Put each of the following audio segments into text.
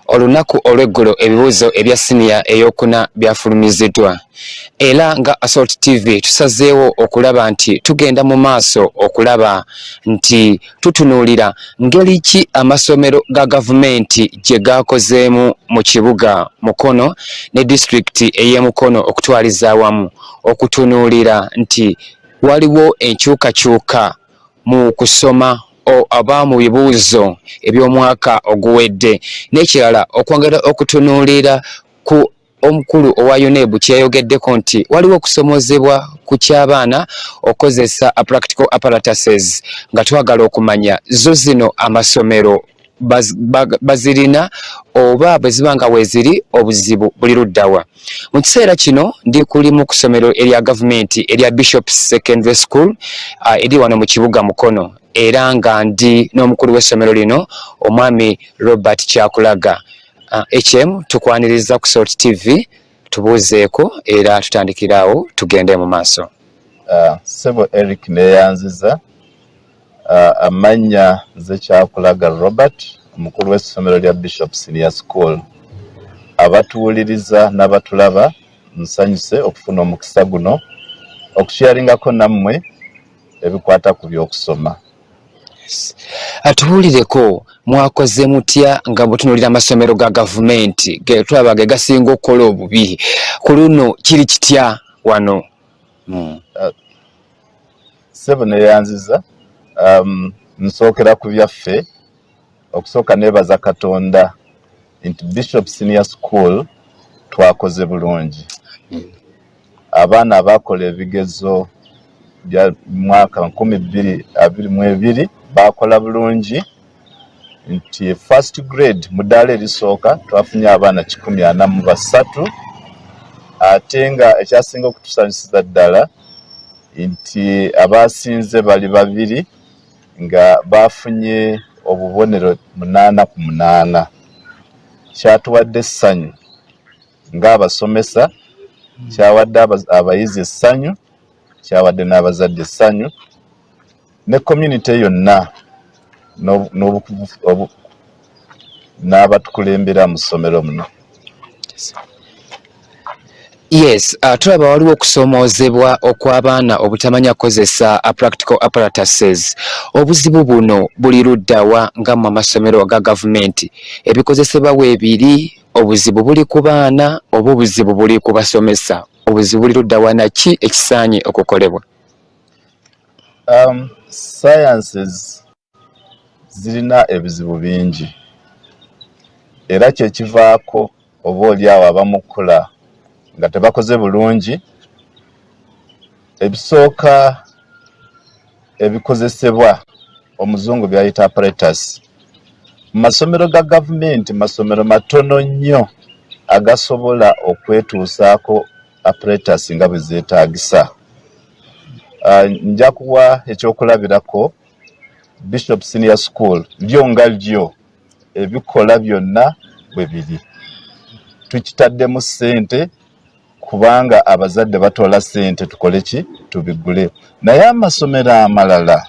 olunaku olw'eggulo ebibuuzo ebya siniya ey'okuna byafulumiziddwa. Era nga Assault TV tusazeewo okulaba nti tugenda mu maaso okulaba nti tutunuulira ngeri ki amasomero ga gavumenti gye gaakozeemu mu kibuga Mukono ne disitulikiti ey'e Mukono okutwaliza awamu okutunuulira nti waliwo enkyukakyuka mu kusoma aba mu bibuuzo eby'omwaka oguwedde. N'ekirala okwongera okutunuulira ku omukulu owa UNEB kyeyogeddeko nti waliwo okusomozebwa ku ky'abaana okozesa practical apparatuses nga twagala okumanya zo zino amasomero bazirina oba bwe ziba nga weeziri obuzibu buli luddawa. Mu kiseera kino ndi kuli mu kusomero erya gavumenti erya Bishops Secondary School eri wano mu kibuga Mukono, era nga ndi n'omukulu w'essomero lino omwami Robert Kyakulaga. HM tukwaniriza ku Salt TV tubuuzeeko era tutandikiraawo tugende mu maaso. Sebo Eric neyanziza amanya ze Kyakulaga Robert, omukulu w'essomero lya Bishop Senior School. Abatuwuliriza n'abatulaba nsanyuse okufuna omukisa guno okusharingako nammwe ebikwata ku by'okusoma. Atuwulireko mwakoze mutya nga mutunuulira amasomero ga gavumenti tulaba ge gasinga okukola obubi ku luno kiri kitya wano? Sebo neyanziza nsookera ku byaffe okusooka neebaza Katonda nti Bishop Senior School twakoze bulungi. Abaana abakola ebigezo bya mwaka 2022 bakola bulungi nti first grade mu ddaala erisooka twafunye abaana 143, ate nga ekyasinga okutusanyusiza ddala nti abasinze bali 2 nga bafunye obubonero 8 ku 8. Kyatuwadde essanyu ng'abasomesa, kyawadde abayizi essanyu, kyawadde n'abazadde essanyu ne community yonna n'abatukulembera mu ssomero muno. Yes, tulaba waliwo okusomoozebwa okw'abaana obutamanya kozesa practical apparatuses. Obuzibu buno buli luddawa nga mu amasomero ga gavumenti ebikozesebwa weebiri, obuzibu buli ku baana oba obuzibu buli ku basomesa? Obuzibu buli luddawa naki ekisaanye okukolebwa? Sciences zirina ebizibu bingi era kyekivaako oba oliawo abamukula nga tebakoze bulungi. Ebisooka ebikozesebwa omuzungu byayita apparatus. Mu masomero ga gavumenti masomero matono nnyo agasobola okwetuusaako apparatus nga bwe zeetaagisa. Nja kuwa ekyokulabirako Bishop Senior School byo nga byo ebikola byonna bwe biri. Tukitaddemu ssente kubanga abazadde batoola ssente tukole ki tubigule. Naye amasomero amalala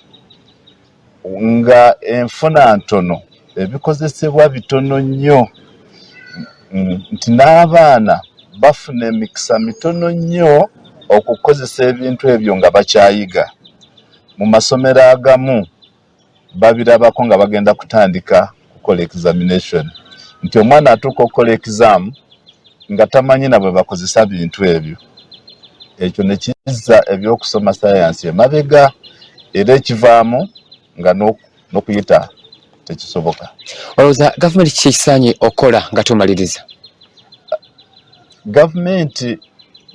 nga enfuna ntono, ebikozesebwa bitono nnyo, nti n'abaana bafuna emikisa mitono nnyo okukozesa ebintu ebyo nga bakyayiga. Mu masomero agamu babirabako nga bagenda kutandika kukola examination, nti omwana atuuka okukola exam nga tamanyi na bwe bakozesa bintu ebyo. Ekyo ne kizza ebyokusoma science emabega, era ekivaamu nga n'okuyita tekisoboka. Olowooza gavumenti kiki ekisaanye okola nga tumaliriza? Gavumenti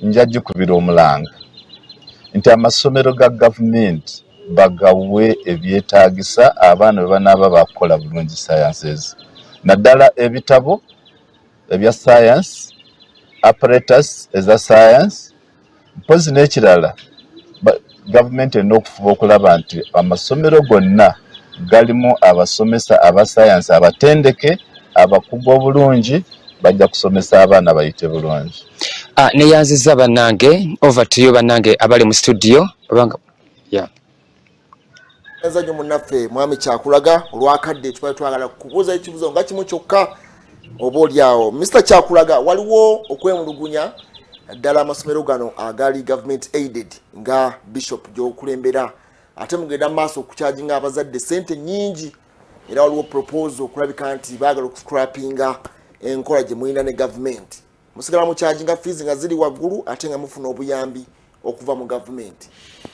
nja gikubira omulanga nti amasomero ga gavumenti bagawe ebyetaagisa abaana bwe banaaba bakukola bulungi sciences. Naddala ebitabo ebya science, apparatus eza science, mpozi n'ekirala gavumenti erina okufuba okulaba nti amasomero gonna galimu abasomesa aba science abatendeke, abakugu obulungi, bajja kusomesa abaana bayite bulungi. Neyanziza bannange, over to you bannange abali mu studio. Enzanyo munnaffe mwami Kyakulaga olwakadde twali twagala kubuuza ekibuuzo nga kimu kyokka oboolyawo Mr. Kyakulaga waliwo okwemulugunya ddala amasomero gano agali government aided nga bishop gy'okulembera ate mugenda maaso okukyajinga abazadde sente nyingi era waliwo proposal okulabika nti baagala okuscrappinga enkola gye mulina ne government musigala mukyajinga fees nga ziri waggulu ate nga mufuna obuyambi okuva mu government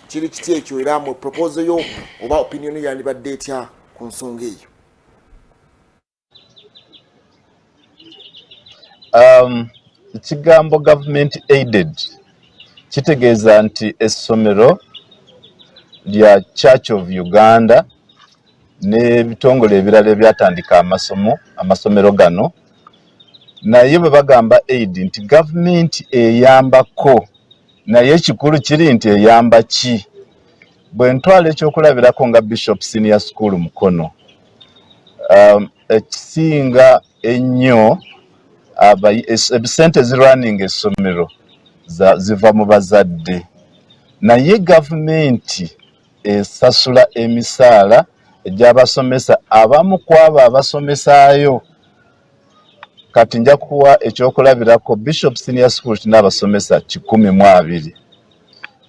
kiri kiti ekyo era mu proposal yo oba opinion yandibadde etya ku nsonga eyo ekigambo government aided kitegeeza nti essomero lya Church of Uganda n'ebitongole ebirala ebyatandika amasomero gano naye bwe bagamba aid nti gavumenti eyambako naye ekikulu kiri nti eyamba ki bwe ntwala ekyokulabirako nga Bishop Senior School Mukono ekisinga ennyo ebisente zirunning essomero ziva mu bazadde naye gavumenti esasula emisaala egy'abasomesa abamu ku abo abasomesaayo kati nja kuwa ekyokulabirako Bishop Senior School n'abasomesa 120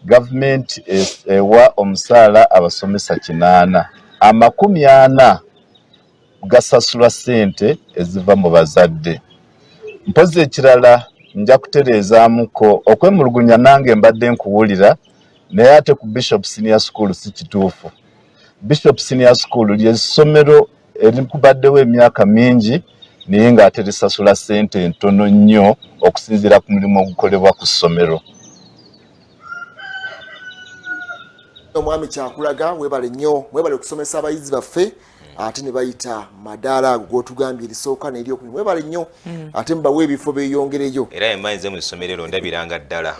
gavumenti ewa omusaala abasomesa 8 40 gasasulwa ssente eziva mu bazadde mpozi ekirala nja kutereezaamuko okwemulugunya nange mbadde nkuwulira naye ate ku Bishop Senior School si kituufu Bishop Senior School ly'essomero erikubaddewo emyaka mingi naye ng'ate lisasula ssente ntono nnyo okusinziira ku mulimu ogukolebwa ku ssomero omwami Kyakulaga webale nnyo mwebale okusomesa abayizi baffe ate ne bayita madaala ago g'otugambye erisooka n'eryokubiri mwebale nnyo ate mubawe ebifo beeyongereyo era emanyize mu ssomero ndabiranga ddala